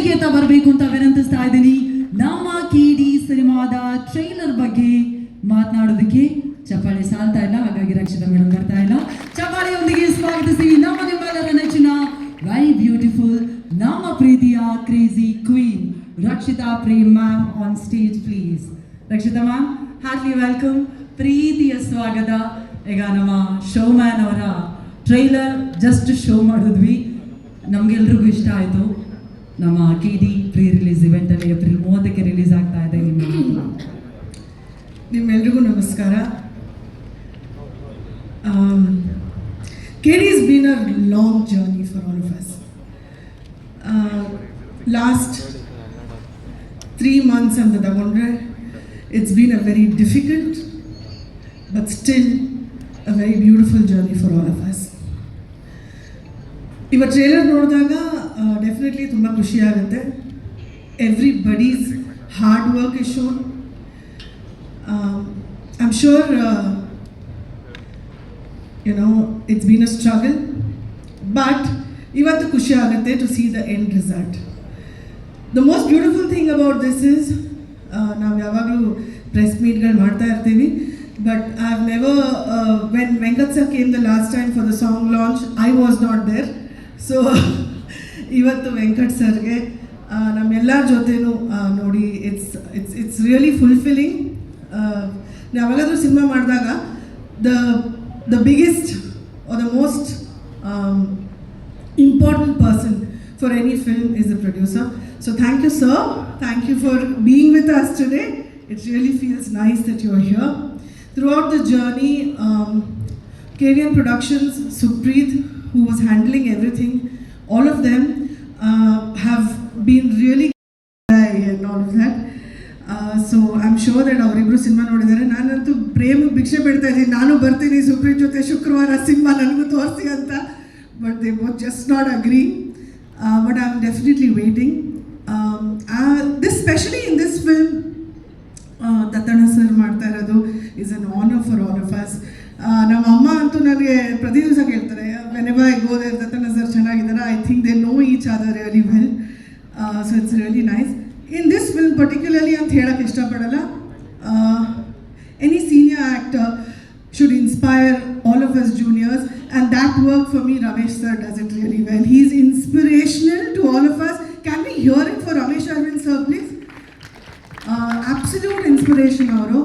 ವೇದಿಕೆ ಹತ್ತ ಬರಬೇಕು ಅಂತ ವಿನಂತಿಸ್ತಾ ಇದ್ದೀನಿ. ನಮ್ಮ KD ಸಿನಿಮಾದ ಟ್ರೈಲರ್ ಬಗ್ಗೆ ಮಾತನಾಡೋದಕ್ಕೆ ಚಪ್ಪಾಳೆ ಸಾಲ್ತಾ ಇಲ್ಲ, ಹಾಗಾಗಿ ರಕ್ಷಿತಾ ಮೇಡಮ್ ಬರ್ತಾ ಇಲ್ಲ. ಚಪ್ಪಾಳೆಯೊಂದಿಗೆ ಸ್ವಾಗತಿಸಿ ನಮ್ಮ ನಿಮ್ಮೆಲ್ಲರ ನೆಚ್ಚಿನ ವೆರಿ ಬ್ಯೂಟಿಫುಲ್ ನಮ್ಮ ಪ್ರೀತಿಯ crazy queen Rakshitha Prem ma'am on stage please. Rakshitha ma'am, heartly welcome, ಪ್ರೀತಿಯ ಸ್ವಾಗತ. ಈಗ ನಮ್ಮ ಶೋಮ್ಯಾನ್ ಅವರ ಟ್ರೈಲರ್ ಜಸ್ಟ್ ಶೋ ಮಾಡಿದ್ವಿ, ನಮಗೆಲ್ರಿಗೂ ಇಷ್ಟ ಆಯಿತು. ನಮ್ಮ KD ಪ್ರೀ ರಿಲೀಸ್ ಇವೆಂಟಲ್ಲಿ ಏಪ್ರಿಲ್ 30ಕ್ಕೆ ರಿಲೀಸ್ ಆಗ್ತಾ ಇದೆ. ನಿಮ್ಮೆಲ್ರಿಗೂ ನಮಸ್ಕಾರ. KD has been a long journey for all of us. Last 3 months ಅಂತ ತಗೊಂಡ್ರೆ it's been a very difficult but still a very beautiful journey for all of us. ಇವ trailer ನೋಡಿದಾಗ ಡೆಫಿನೆಟ್ಲಿ ತುಂಬ ಖುಷಿ ಆಗುತ್ತೆ. Everybody's hard work is shown. I am sure it's been a struggle, but ಇವತ್ತು ಖುಷಿ ಆಗುತ್ತೆ to see the end result. The most beautiful thing about this is, ನಾವು ಯಾವಾಗಲೂ ಪ್ರೆಸ್ ಮೀಟ್ಗಳು ಮಾಡ್ತಾ ಇರ್ತೀವಿ, but I have never when Venkat sir came the last time for the song launch, I was not there. So ಇವತ್ತು ವೆಂಕಟ್ ಸರ್ಗೆ ನಮ್ಮೆಲ್ಲರ ಜೊತೆನೂ ನೋಡಿ ಇಟ್ಸ್ ರಿಯಲಿ ಫುಲ್ಫಿಲ್ಲಿಂಗ್. ಯಾವಾಗಾದರೂ ಸಿನಿಮಾ ಮಾಡಿದಾಗ the biggest are the most important person for any film is the producer. So thank you, sir. Thank you for being with us today. It really feels nice that you are here. Throughout the journey, KVN Productions, Supreet, who was handling everything, all of them have been really and all of that. So I'm sure that ಅವರಿಬ್ಬರು cinema ನೋಡಿದ್ದಾರೆ. ನಾನಂತೂ ಪ್ರೇಮ ಭಿಕ್ಷೆ ಬಿಡ್ತಾ ಇದ್ದೀನಿ, ನಾನು ಬರ್ತೀನಿ ಸುಪ್ರೀತ್ ಜೊತೆ ಶುಕ್ರವಾರ ಸಿನಿಮಾ ನನಗೂ ತೋರಿಸಿ ಅಂತ. But they both just not agree. But I'm definitely waiting. Especially in this film, Tatana sir ಮಾಡ್ತಾ ಇರೋದು is an honor for all of us. ನಮ್ಮ ಅಮ್ಮ ಅಂತೂ ನನಗೆ ಪ್ರತಿ ದಿವಸ ಕೇಳ್ತಾರೆ, whenever I go there, Tatana sir ಚೆನ್ನಾಗಿದ್ದಾರೆ. I think they know each other really well. So it's really nice. In this film particularly ಅಂತ ಹೇಳಕ್ಕೆ ಇಷ್ಟಪಡಲ್ಲ. Any senior actor should inspire all of us juniors, and that work for me Ramesh sir does it really well. He is inspirational to all of us. Can we hear it for Ramesh Arvind sir please? Absolute inspiration ಅವರು.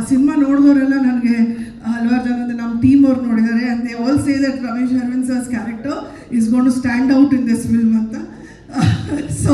Cinema ನೋಡಿದವರೆಲ್ಲ ನನಗೆ ಹಲವಾರು ಜನ ನಮ್ಮ team ಅವ್ರು ನೋಡಿದ್ದಾರೆ, and they all say that Ramesh Arvind sir's character is going to stand out in this film ಅಂತ. So